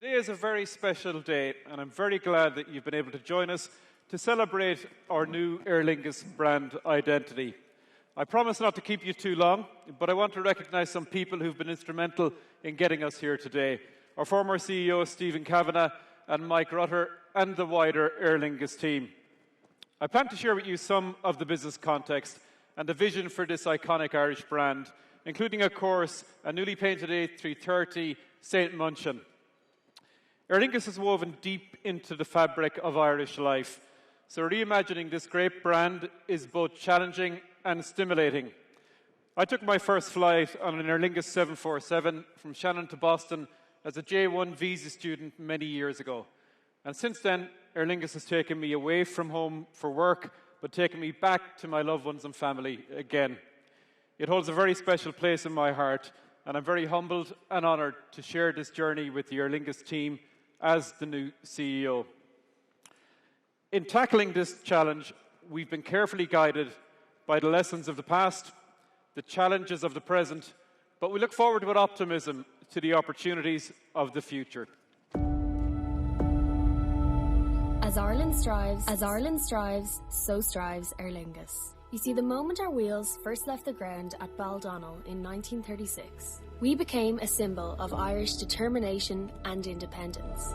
Today is a very special day, and I'm very glad that you've been able to join us to celebrate our new Aer Lingus brand identity. I promise not to keep you too long, but I want to recognise some people who've been instrumental in getting us here today. Our former CEO, Stephen Kavanagh, and Mike Rutter, and the wider Aer Lingus team. I plan to share with you some of the business context and the vision for this iconic Irish brand, including, of course, a newly painted A330 St. Munchin. Aer Lingus is woven deep into the fabric of Irish life, so reimagining this great brand is both challenging and stimulating. I took my first flight on an Aer Lingus 747 from Shannon to Boston as a J1 visa student many years ago. And since then, Aer Lingus has taken me away from home for work, but taken me back to my loved ones and family again. It holds a very special place in my heart, and I'm very humbled and honoured to share this journey with the Aer Lingus team as the new CEO. In tackling this challenge, we've been carefully guided by the lessons of the past, the challenges of the present, but we look forward with optimism to the opportunities of the future. As Ireland strives, so strives Aer Lingus. You see, the moment our wheels first left the ground at Baldonnel in 1936, we became a symbol of Irish determination and independence.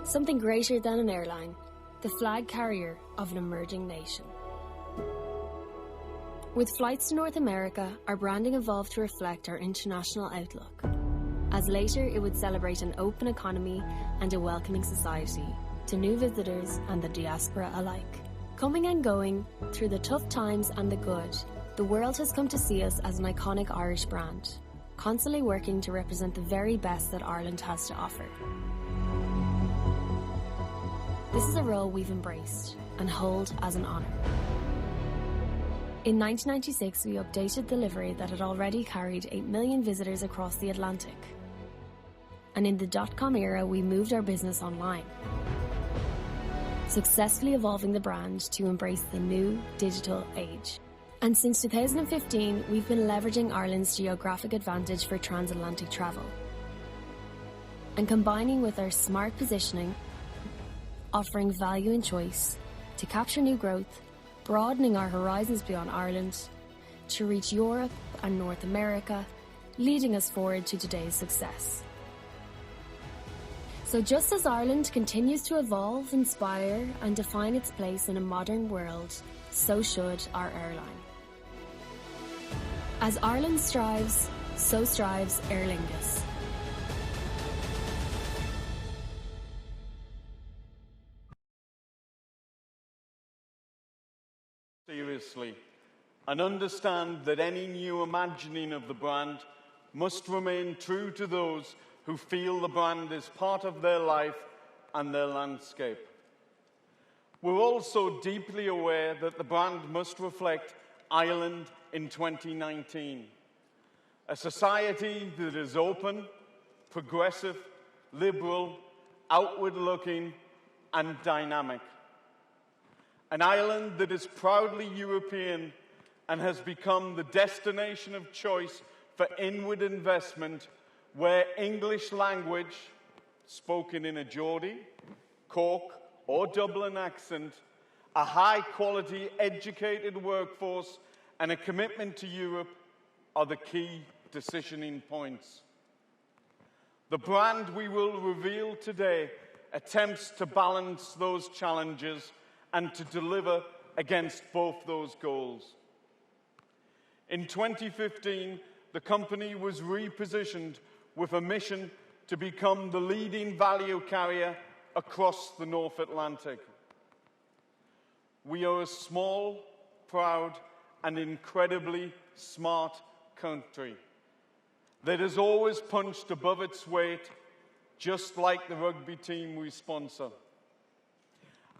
Something greater than an airline, the flag carrier of an emerging nation. With flights to North America, our branding evolved to reflect our international outlook, as later it would celebrate an open economy and a welcoming society to new visitors and the diaspora alike. Coming and going, through the tough times and the good, the world has come to see us as an iconic Irish brand, constantly working to represent the very best that Ireland has to offer. This is a role we've embraced and hold as an honour. In 1996, we updated the livery that had already carried 8 million visitors across the Atlantic. And in the dot-com era, we moved our business online, successfully evolving the brand to embrace the new digital age. And since 2015, we've been leveraging Ireland's geographic advantage for transatlantic travel and combining with our smart positioning, offering value and choice to capture new growth, broadening our horizons beyond Ireland to reach Europe and North America, leading us forward to today's success. So just as Ireland continues to evolve, inspire and define its place in a modern world, so should our airline. As Ireland strives, so strives Aer Lingus. Seriously, and understand that any new imagining of the brand must remain true to those who feel the brand is part of their life and their landscape. We're also deeply aware that the brand must reflect Ireland in 2019, a society that is open, progressive, liberal, outward-looking and dynamic. An Ireland that is proudly European and has become the destination of choice for inward investment, where English language, spoken in a Geordie, Cork or Dublin accent, a high-quality educated workforce and a commitment to Europe are the key decisioning points. The brand we will reveal today attempts to balance those challenges and to deliver against both those goals. In 2015, the company was repositioned with a mission to become the leading value carrier across the North Atlantic. We are a small, proud, and incredibly smart country that has always punched above its weight, just like the rugby team we sponsor.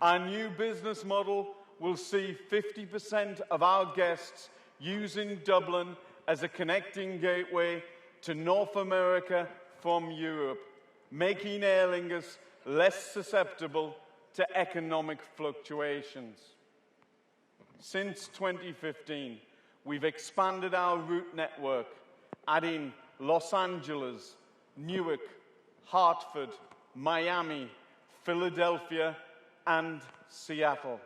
Our new business model will see 50% of our guests using Dublin as a connecting gateway to North America from Europe, making Aer Lingus less susceptible to economic fluctuations. Since 2015, we've expanded our route network, adding Los Angeles, Newark, Hartford, Miami, Philadelphia, and Seattle,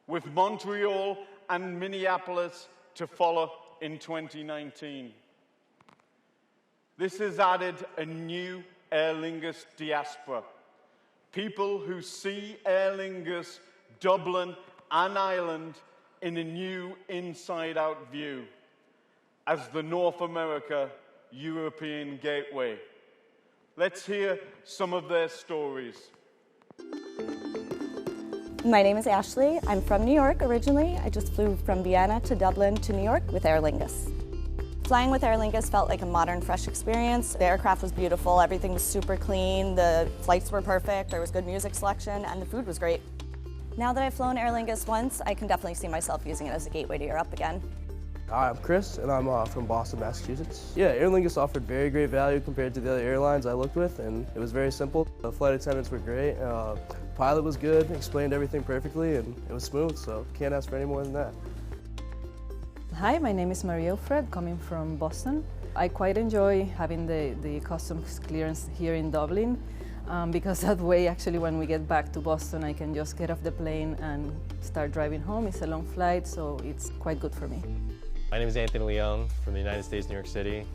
with Montreal and Minneapolis to follow in 2019. This has added a new Aer Lingus diaspora, people who see Aer Lingus, Dublin, and Ireland in a new inside-out view as the North America European gateway. Let's hear some of their stories. My name is Ashley. I'm from New York originally. I just flew from Vienna to Dublin to New York with Aer Lingus. Flying with Aer Lingus felt like a modern, fresh experience. The aircraft was beautiful, everything was super clean, the flights were perfect, there was good music selection, and the food was great. Now that I've flown Aer Lingus once, I can definitely see myself using it as a gateway to Europe again. Hi, I'm Chris, and I'm from Boston, Massachusetts. Yeah, Aer Lingus offered very great value compared to the other airlines I looked with, and it was very simple. The flight attendants were great, pilot was good, explained everything perfectly, and it was smooth, so can't ask for any more than that. Hi, my name is Maria Alfred, coming from Boston. I quite enjoy having the customs clearance here in Dublin, because that way, actually, when we get back to Boston, I can just get off the plane and start driving home. It's a long flight, so it's quite good for me. My name is Anthony Leon from the United States, New York City.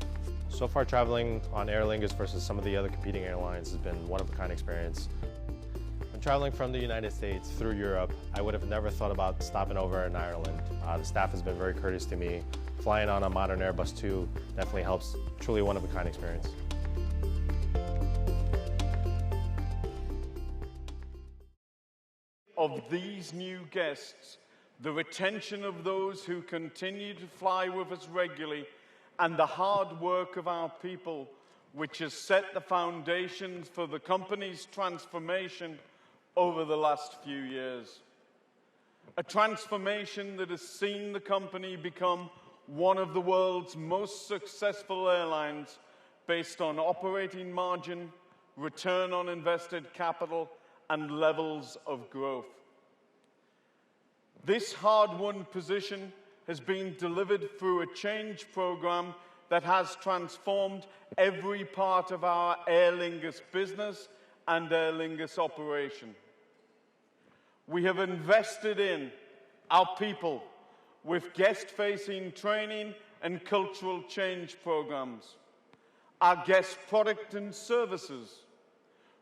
So far, traveling on Aer Lingus versus some of the other competing airlines has been a one-of-a-kind experience. When traveling from the United States through Europe, I would have never thought about stopping over in Ireland. The staff has been very courteous to me. Flying on a modern Airbus 2 definitely helps. Truly a one-of-a-kind experience. Of these new guests, the retention of those who continue to fly with us regularly, and the hard work of our people, which has set the foundations for the company's transformation over the last few years. A transformation that has seen the company become one of the world's most successful airlines based on operating margin, return on invested capital, and levels of growth. This hard-won position has been delivered through a change program that has transformed every part of our Aer Lingus business and Aer Lingus operation. We have invested in our people with guest-facing training and cultural change programs, our guest product and services.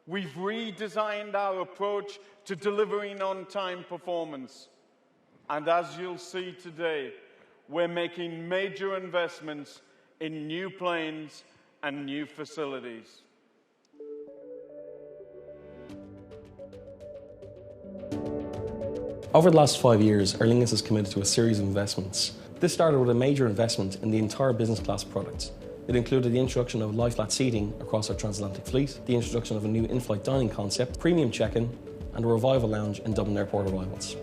We've redesigned our approach to delivering on-time performance. And as you'll see today, we're making major investments in new planes and new facilities. Over the last 5 years, Aer Lingus has committed to a series of investments. This started with a major investment in the entire business class product. It included the introduction of lie-flat seating across our transatlantic fleet, the introduction of a new in-flight dining concept, premium check-in, and a revival lounge in Dublin Airport arrivals.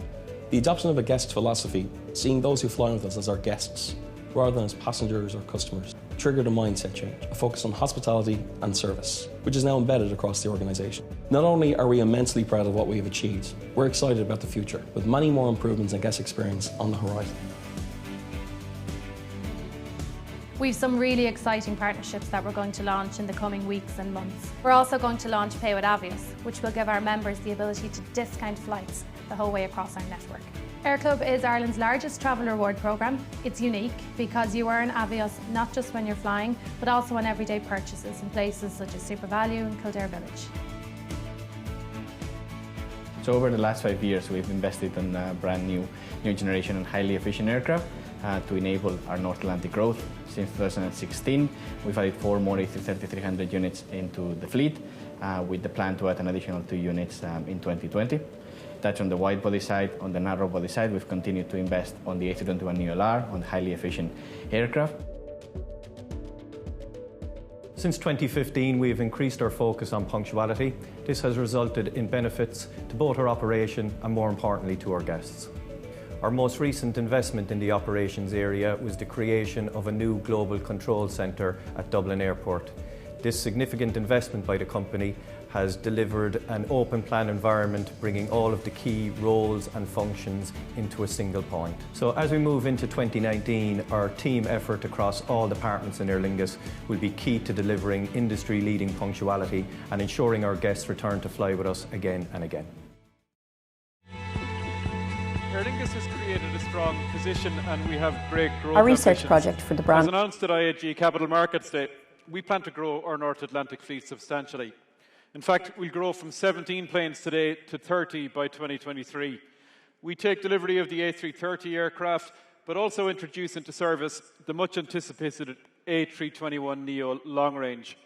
The adoption of a guest philosophy, seeing those who fly with us as our guests, rather than as passengers or customers, triggered a mindset change, a focus on hospitality and service, which is now embedded across the organisation. Not only are we immensely proud of what we have achieved, we're excited about the future, with many more improvements and guest experience on the horizon. We've some really exciting partnerships that we're going to launch in the coming weeks and months. We're also going to launch Pay with Avios, which will give our members the ability to discount flights the whole way across our network. Air Club is Ireland's largest travel reward programme. It's unique because you earn Avios not just when you're flying, but also on everyday purchases in places such as SuperValu and Kildare Village. So over the last 5 years, we've invested in a brand new generation and highly efficient aircraft to enable our North Atlantic growth. Since 2016, we've added 4 more A330-300 units into the fleet, with the plan to add an additional 2 units in 2020. That's on the wide body side. On the narrow body side, we've continued to invest on the A321neoLR, on highly efficient aircraft. Since 2015, we have increased our focus on punctuality. This has resulted in benefits to both our operation and, more importantly, to our guests. Our most recent investment in the operations area was the creation of a new global control centre at Dublin Airport. This significant investment by the company has delivered an open plan environment, bringing all of the key roles and functions into a single point. So as we move into 2019, our team effort across all departments in Aer Lingus will be key to delivering industry-leading punctuality and ensuring our guests return to fly with us again and again. Aer Lingus has created a strong position and we have great growth Our research ambitions. project for the brand. As announced at IAG Capital Markets Day, we plan to grow our North Atlantic fleet substantially. In fact, we'll grow from 17 planes today to 30 by 2023. We take delivery of the A330 aircraft, but also introduce into service the much anticipated A321neo long range.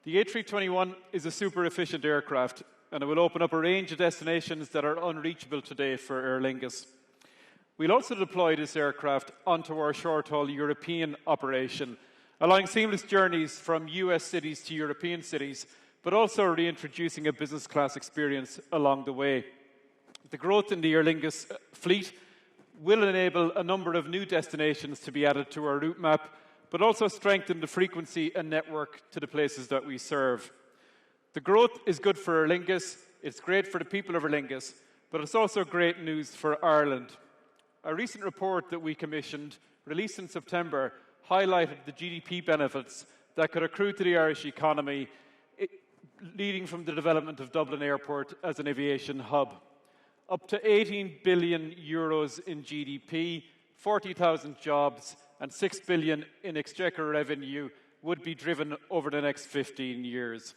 The A321 is a super efficient aircraft and it will open up a range of destinations that are unreachable today for Aer Lingus. We'll also deploy this aircraft onto our short-haul European operation, allowing seamless journeys from US cities to European cities, but also reintroducing a business class experience along the way. The growth in the Aer Lingus fleet will enable a number of new destinations to be added to our route map, but also strengthen the frequency and network to the places that we serve. The growth is good for Aer Lingus, it's great for the people of Aer Lingus, but it's also great news for Ireland. A recent report that we commissioned, released in September, highlighted the GDP benefits that could accrue to the Irish economy, leading from the development of Dublin Airport as an aviation hub. Up to 18 billion euros in GDP, 40,000 jobs, and 6 billion in exchequer revenue would be driven over the next 15 years.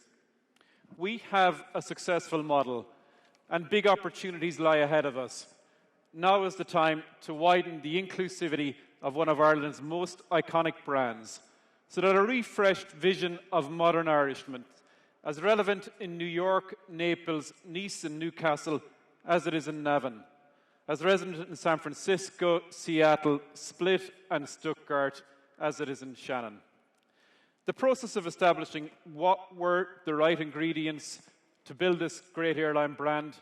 We have a successful model, and big opportunities lie ahead of us. Now is the time to widen the inclusivity of one of Ireland's most iconic brands, so that a refreshed vision of modern Irishman, as relevant in New York, Naples, Nice and Newcastle as it is in Navan, as resident in San Francisco, Seattle, Split and Stuttgart as it is in Shannon. The process of establishing what were the right ingredients to build this great airline brand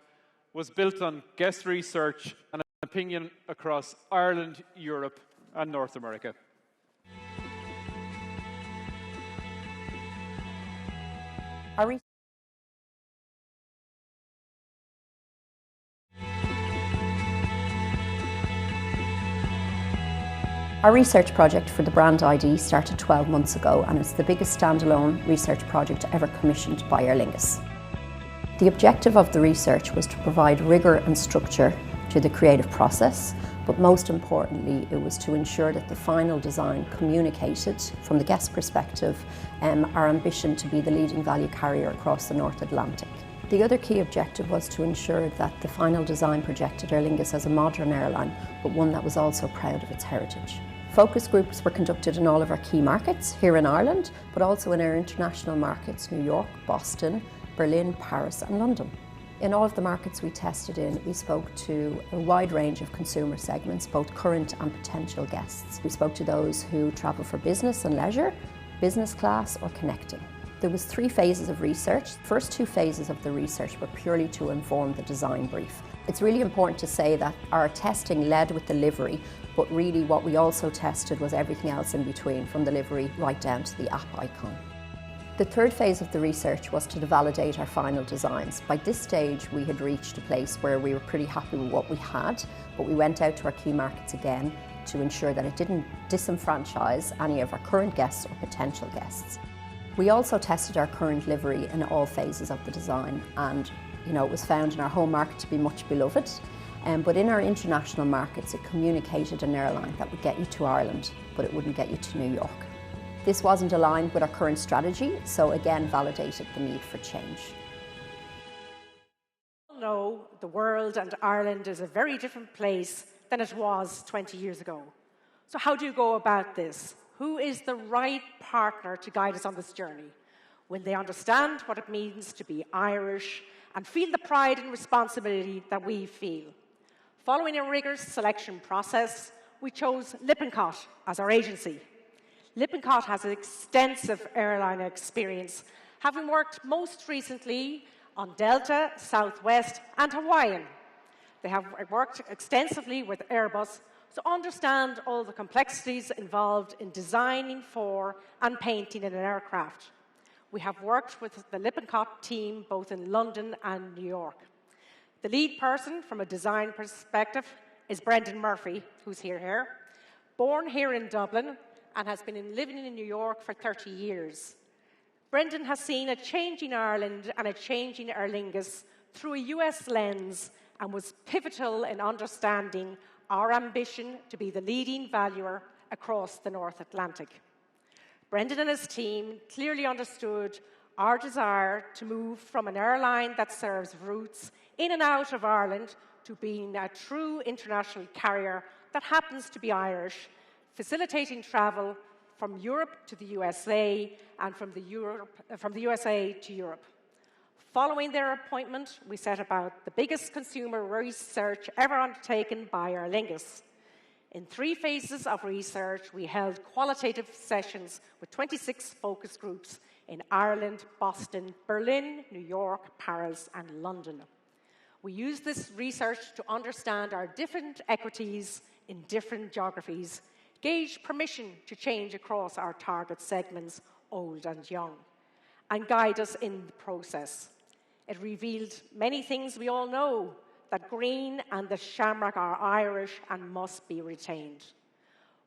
was built on guest research and opinion across Ireland, Europe and North America. Our research project for the brand ID started 12 months ago, and it's the biggest standalone research project ever commissioned by Aer Lingus. The objective of the research was to provide rigour and structure to the creative process, but most importantly it was to ensure that the final design communicated, from the guest perspective, our ambition to be the leading value carrier across the North Atlantic. The other key objective was to ensure that the final design projected Aer Lingus as a modern airline, but one that was also proud of its heritage. Focus groups were conducted in all of our key markets here in Ireland, but also in our international markets, New York, Boston, Berlin, Paris and London. In all of the markets we tested in, we spoke to a wide range of consumer segments, both current and potential guests. We spoke to those who travel for business and leisure, business class or connecting. There was 3 phases of research. The first 2 phases of the research were purely to inform the design brief. It's really important to say that our testing led with the livery, but really what we also tested was everything else in between, from the livery right down to the app icon. The third phase of the research was to validate our final designs. By this stage, we had reached a place where we were pretty happy with what we had, but we went out to our key markets again to ensure that it didn't disenfranchise any of our current guests or potential guests. We also tested our current livery in all phases of the design, and it was found in our home market to be much beloved, but in our international markets it communicated an airline that would get you to Ireland, but it wouldn't get you to New York. This wasn't aligned with our current strategy, so again validated the need for change. No, the world and Ireland is a very different place than it was 20 years ago. So how do you go about this? Who is the right partner to guide us on this journey? Will they understand what it means to be Irish and feel the pride and responsibility that we feel? Following a rigorous selection process, we chose Lippincott as our agency. Lippincott has an extensive airline experience, having worked most recently on Delta, Southwest and Hawaiian. They have worked extensively with Airbus, so understand all the complexities involved in designing for and painting an aircraft. We have worked with the Lippincott team both in London and New York. The lead person from a design perspective is Brendan Murphy, who's here. Born here in Dublin and has been living in New York for 30 years. Brendan has seen a changing Ireland and a changing Aer Lingus through a US lens and was pivotal in understanding our ambition to be the leading valuer across the North Atlantic. Brendan and his team clearly understood our desire to move from an airline that serves routes in and out of Ireland to being a true international carrier that happens to be Irish, facilitating travel from Europe to the USA and from the USA to Europe. Following their appointment, we set about the biggest consumer research ever undertaken by Aer Lingus. In 3 phases of research, we held qualitative sessions with 26 focus groups in Ireland, Boston, Berlin, New York, Paris, and London. We used this research to understand our different equities in different geographies, gauge permission to change across our target segments, old and young, and guide us in the process. It revealed many things we all know, that green and the shamrock are Irish and must be retained.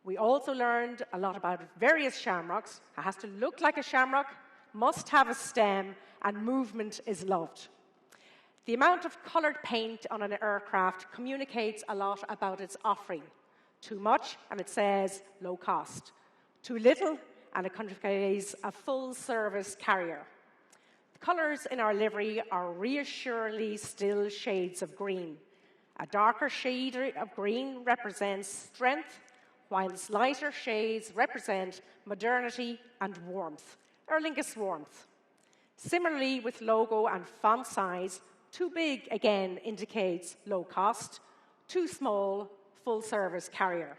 We also learned a lot about various shamrocks. It has to look like a shamrock, must have a stem, and movement is loved. The amount of coloured paint on an aircraft communicates a lot about its offering. Too much, and it says low cost. Too little, and it conveys a full-service carrier. Colours in our livery are reassuringly still shades of green. A darker shade of green represents strength, whilst lighter shades represent modernity and warmth, Aer Lingus warmth. Similarly, with logo and font size, too big again indicates low cost, too small, full-service carrier.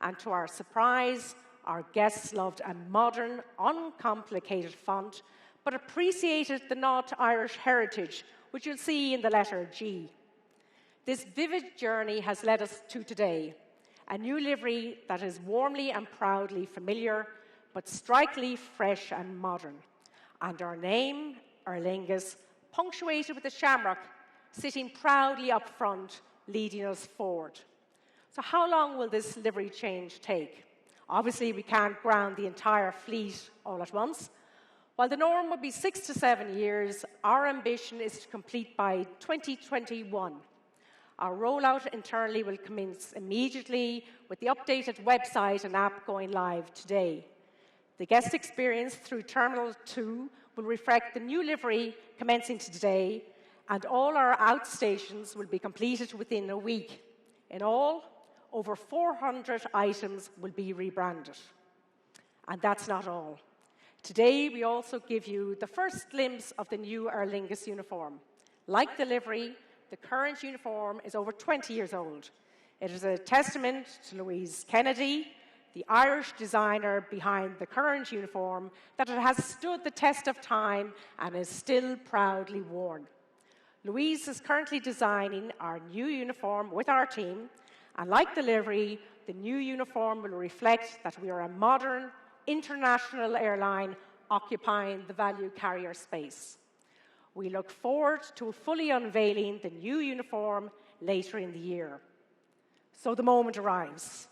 And to our surprise, our guests loved a modern, uncomplicated font, but appreciated the nod to Irish heritage, which you'll see in the letter G. This vivid journey has led us to today, a new livery that is warmly and proudly familiar, but strikingly fresh and modern. And our name, Aer Lingus, punctuated with a shamrock, sitting proudly up front, leading us forward. So how long will this livery change take? Obviously, we can't ground the entire fleet all at once. While the norm would be 6 to 7 years, our ambition is to complete by 2021. Our rollout internally will commence immediately with the updated website and app going live today. The guest experience through Terminal 2 will reflect the new livery commencing today, and all our outstations will be completed within a week. In all, over 400 items will be rebranded. And that's not all. Today, we also give you the first glimpse of the new Aer Lingus uniform. Like the livery, the current uniform is over 20 years old. It is a testament to Louise Kennedy, the Irish designer behind the current uniform, that it has stood the test of time and is still proudly worn. Louise is currently designing our new uniform with our team, and like the livery, the new uniform will reflect that we are a modern, international airline occupying the value carrier space. We look forward to fully unveiling the new uniform later in the year. So the moment arrives.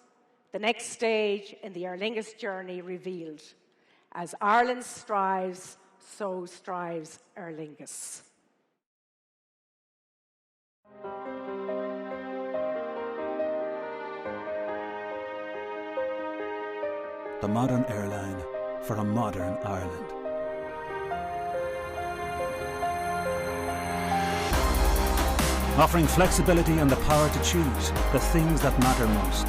The next stage in the Aer Lingus journey revealed. As Ireland strives, so strives Aer Lingus. The modern airline for a modern Ireland. Offering flexibility and the power to choose the things that matter most.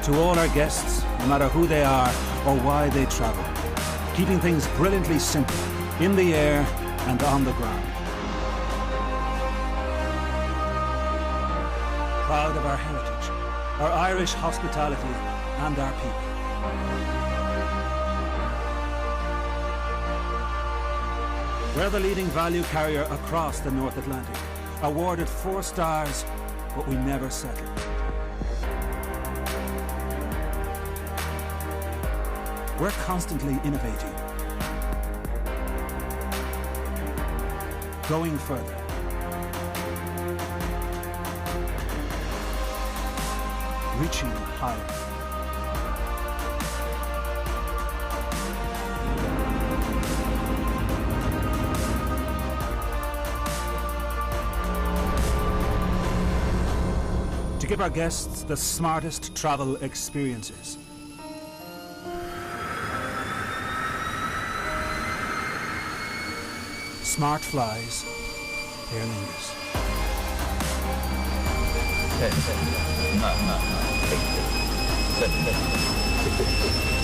To all our guests, no matter who they are or why they travel. Keeping things brilliantly simple, in the air and on the ground. Proud of our heritage, our Irish hospitality and our people. We're the leading value carrier across the North Atlantic. Awarded 4 stars, but we never settle. We're constantly innovating. going further. Reaching higher. To give our guests the smartest travel experiences. Smart flies, Aer Lingus. No.